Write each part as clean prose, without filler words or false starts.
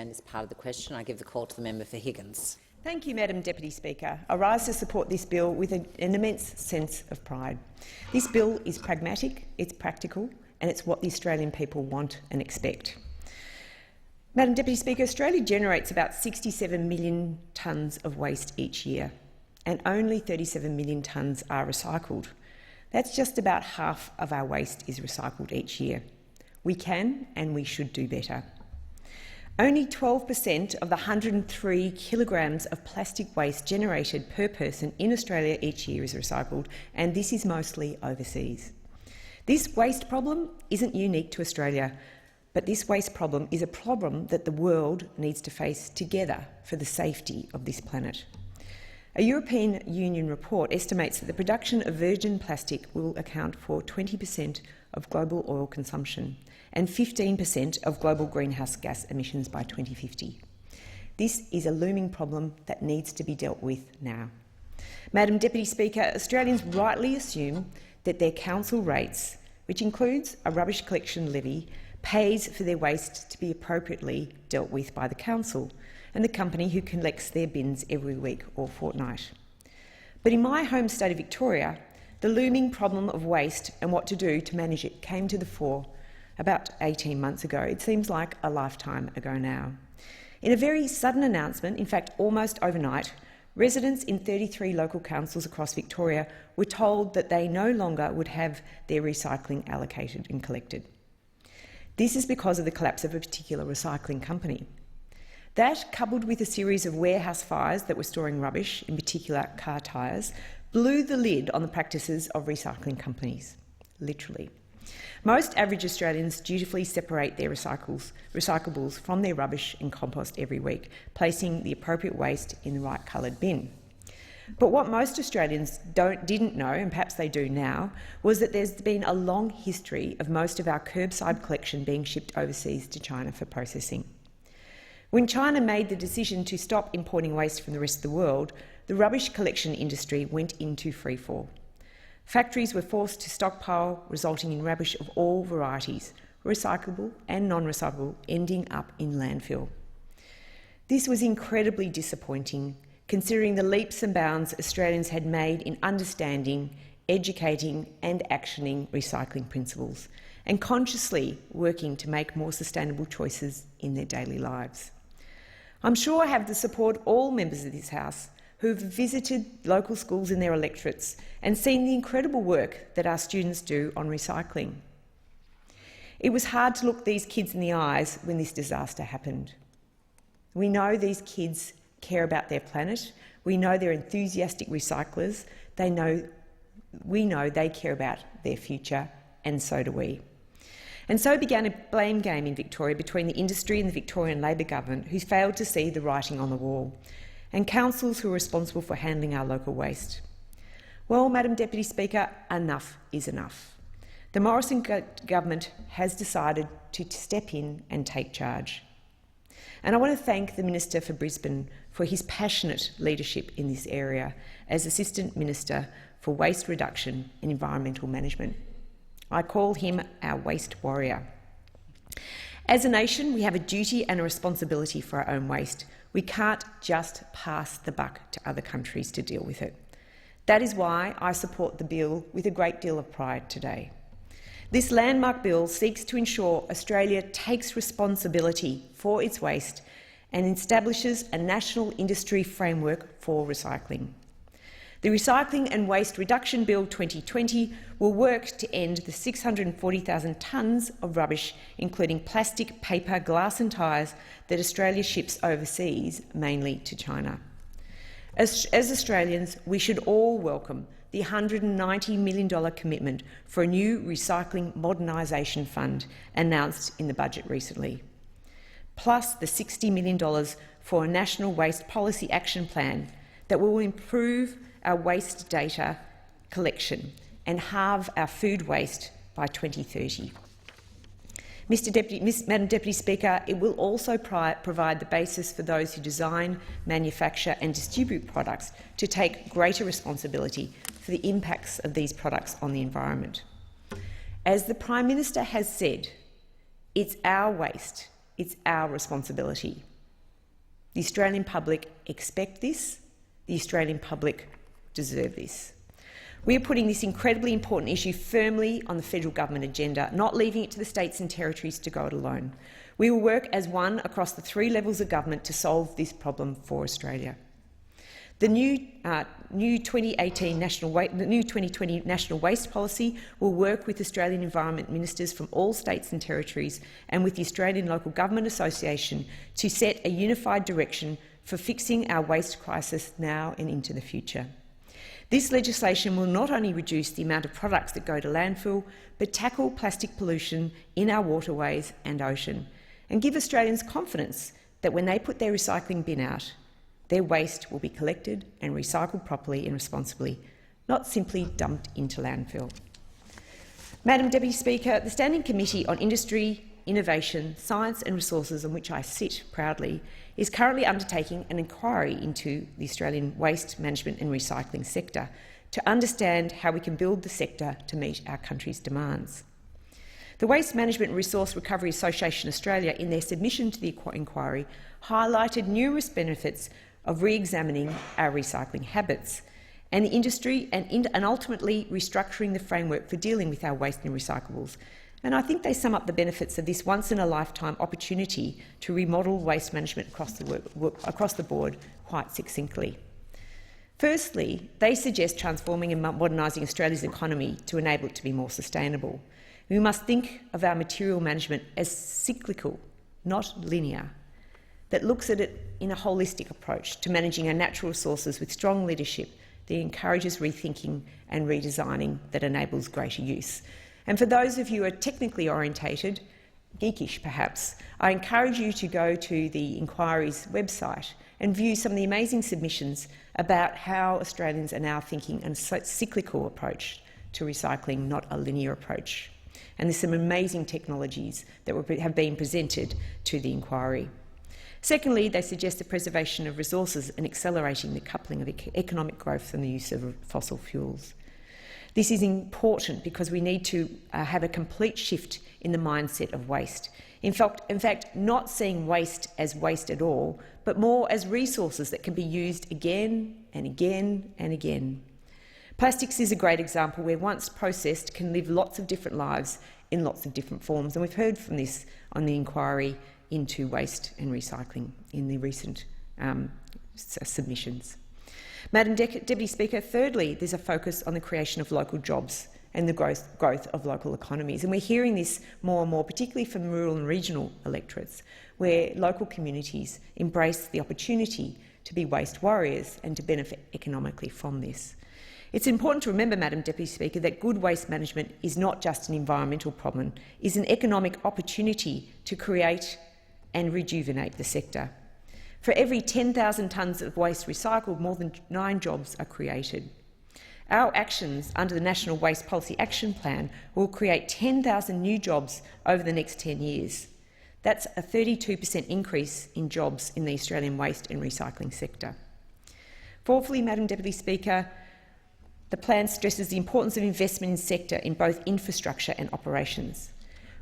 understand is part of the question. I give the call to the member for Higgins. Thank you, Madam Deputy Speaker. I rise to support this bill with an immense sense of pride. This bill is pragmatic, it's practical, and it's what the Australian people want and expect. Madam Deputy Speaker, Australia generates about 67 million tonnes of waste each year, and only 37 million tonnes are recycled. That's just about half of our waste is recycled each year. We can and we should do better. Only 12% of the 103 kilograms of plastic waste generated per person in Australia each year is recycled, and this is mostly overseas. This waste problem isn't unique to Australia, but this waste problem is a problem that the world needs to face together for the safety of this planet. A European Union report estimates that the production of virgin plastic will account for 20% of global oil consumption and 15% of global greenhouse gas emissions by 2050. This is a looming problem that needs to be dealt with now. Madam Deputy Speaker, Australians rightly assume that their council rates, which includes a rubbish collection levy, pays for their waste to be appropriately dealt with by the council and the company who collects their bins every week or fortnight. But in my home state of Victoria, the looming problem of waste and what to do to manage it came to the fore about 18 months ago. It seems like a lifetime ago now. In a very sudden announcement, in fact almost overnight, residents in 33 local councils across Victoria were told that they no longer would have their recycling allocated and collected. This is because of the collapse of a particular recycling company. That, coupled with a series of warehouse fires that were storing rubbish, in particular car tyres, blew the lid on the practices of recycling companies, literally. Most average Australians dutifully separate their recyclables from their rubbish and compost every week, placing the appropriate waste in the right coloured bin. But what most Australians didn't know, and perhaps they do now, was that there's been a long history of most of our curbside collection being shipped overseas to China for processing. When China made the decision to stop importing waste from the rest of the world, the rubbish collection industry went into freefall. Factories were forced to stockpile, resulting in rubbish of all varieties, recyclable and non-recyclable, ending up in landfill. This was incredibly disappointing, considering the leaps and bounds Australians had made in understanding, educating and actioning recycling principles, and consciously working to make more sustainable choices in their daily lives. I'm sure I have the support of all members of this House who have visited local schools in their electorates and seen the incredible work that our students do on recycling. It was hard to look these kids in the eyes when this disaster happened. We know these kids care about their planet. We know they're enthusiastic recyclers. We know they care about their future, and so do we. And so began a blame game in Victoria between the industry and the Victorian Labor government, who failed to see the writing on the wall, and councils who are responsible for handling our local waste. Well, Madam Deputy Speaker, enough is enough. The Morrison government has decided to step in and take charge. And I want to thank the Minister for Brisbane for his passionate leadership in this area as Assistant Minister for Waste Reduction and Environmental Management. I call him our waste warrior. As a nation, we have a duty and a responsibility for our own waste. We can't just pass the buck to other countries to deal with it. That is why I support the bill with a great deal of pride today. This landmark bill seeks to ensure Australia takes responsibility for its waste and establishes a national industry framework for recycling. The Recycling and Waste Reduction Bill 2020 will work to end the 640,000 tonnes of rubbish, including plastic, paper, glass and tyres, that Australia ships overseas, mainly to China. As Australians, we should all welcome the $190 million commitment for a new recycling modernisation fund announced in the budget recently, plus the $60 million for a national waste policy action plan that will improve our waste data collection and halve our food waste by 2030. Madam Deputy Speaker, it will also provide the basis for those who design, manufacture and distribute products to take greater responsibility for the impacts of these products on the environment. As the Prime Minister has said, it's our waste, it's our responsibility. The Australian public expect this. The Australian public deserve this. We are putting this incredibly important issue firmly on the federal government agenda, not leaving it to the states and territories to go it alone. We will work as one across the 3 levels of government to solve this problem for Australia. The new 2020 National Waste Policy will work with Australian Environment Ministers from all states and territories and with the Australian Local Government Association to set a unified direction for fixing our waste crisis now and into the future. This legislation will not only reduce the amount of products that go to landfill, but tackle plastic pollution in our waterways and ocean, and give Australians confidence that when they put their recycling bin out, their waste will be collected and recycled properly and responsibly, not simply dumped into landfill. Madam Deputy Speaker, the Standing Committee on Industry, Innovation, Science and Resources, on which I sit proudly, is currently undertaking an inquiry into the Australian waste management and recycling sector to understand how we can build the sector to meet our country's demands. The Waste Management and Resource Recovery Association Australia, in their submission to the inquiry, highlighted numerous benefits of re-examining our recycling habits and the industry and ultimately restructuring the framework for dealing with our waste and recyclables. And I think they sum up the benefits of this once-in-a-lifetime opportunity to remodel waste management across the board quite succinctly. Firstly, they suggest transforming and modernising Australia's economy to enable it to be more sustainable. We must think of our material management as cyclical, not linear, that looks at it in a holistic approach to managing our natural resources with strong leadership that encourages rethinking and redesigning that enables greater use. And for those of you who are technically orientated, geekish perhaps, I encourage you to go to the inquiry's website and view some of the amazing submissions about how Australians are now thinking a cyclical approach to recycling, not a linear approach. And there's some amazing technologies that have been presented to the inquiry. Secondly, they suggest the preservation of resources and accelerating the coupling of economic growth and the use of fossil fuels. This is important because we need to have a complete shift in the mindset of waste. In fact, not seeing waste as waste at all, but more as resources that can be used again and again and again. Plastics is a great example where, once processed, can live lots of different lives in lots of different forms, and we've heard from this on the inquiry into waste and recycling in the recent submissions. Madam Deputy Speaker, thirdly, there's a focus on the creation of local jobs and the growth of local economies. And we're hearing this more and more, particularly from rural and regional electorates, where local communities embrace the opportunity to be waste warriors and to benefit economically from this. It's important to remember, Madam Deputy Speaker, that good waste management is not just an environmental problem, it is an economic opportunity to create and rejuvenate the sector. For every 10,000 tonnes of waste recycled, more than 9 jobs are created. Our actions under the National Waste Policy Action Plan will create 10,000 new jobs over the next 10 years. That's a 32% increase in jobs in the Australian waste and recycling sector. Fourthly, Madam Deputy Speaker, the plan stresses the importance of investment in the sector in both infrastructure and operations.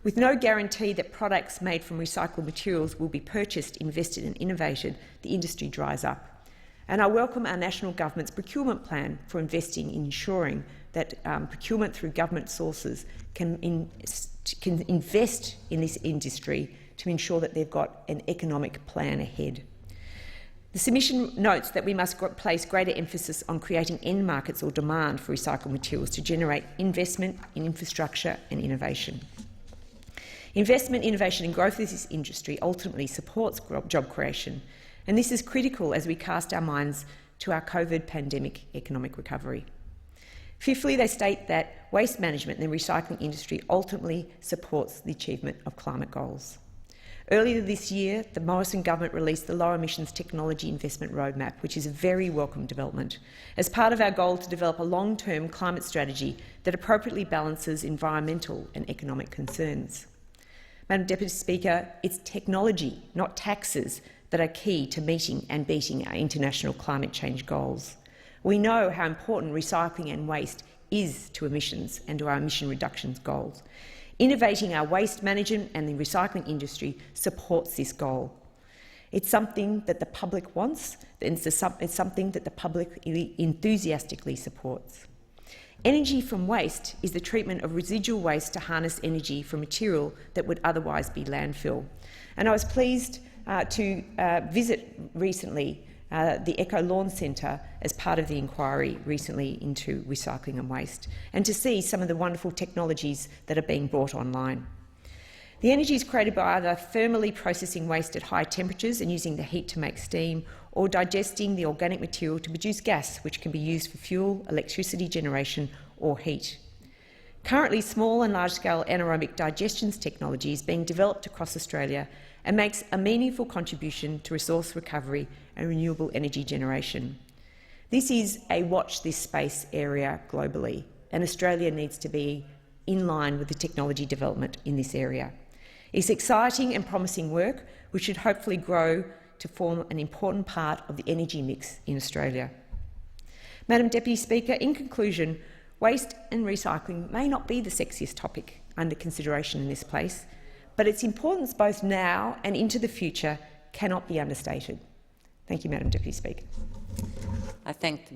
With no guarantee that products made from recycled materials will be purchased, invested and innovated, the industry dries up. And I welcome our national government's procurement plan for investing in ensuring that procurement through government sources can invest in this industry to ensure that they've got an economic plan ahead. The submission notes that we must place greater emphasis on creating end markets or demand for recycled materials to generate investment in infrastructure and innovation. Investment, innovation and growth of this industry ultimately supports job creation, and this is critical as we cast our minds to our COVID pandemic economic recovery. Fifthly, they state that waste management and the recycling industry ultimately supports the achievement of climate goals. Earlier this year, the Morrison government released the Low Emissions Technology Investment Roadmap, which is a very welcome development, as part of our goal to develop a long-term climate strategy that appropriately balances environmental and economic concerns. Madam Deputy Speaker, it's technology, not taxes, that are key to meeting and beating our international climate change goals. We know how important recycling and waste is to emissions and to our emission reductions goals. Innovating our waste management and the recycling industry supports this goal. It's something that the public wants, and it's something that the public enthusiastically supports. Energy from waste is the treatment of residual waste to harness energy from material that would otherwise be landfill. And I was pleased to visit recently the Eco Lawn Centre as part of the inquiry recently into recycling and waste, and to see some of the wonderful technologies that are being brought online. The energy is created by either thermally processing waste at high temperatures and using the heat to make steam, or digesting the organic material to produce gas, which can be used for fuel, electricity generation or heat. Currently, small and large-scale anaerobic digestion technology is being developed across Australia and makes a meaningful contribution to resource recovery and renewable energy generation. This is a watch this space area globally, and Australia needs to be in line with the technology development in this area. It's exciting and promising work which should hopefully grow to form an important part of the energy mix in Australia. Madam Deputy Speaker, in conclusion, waste and recycling may not be the sexiest topic under consideration in this place, but its importance both now and into the future cannot be understated. Thank you, Madam Deputy Speaker. I thank the member.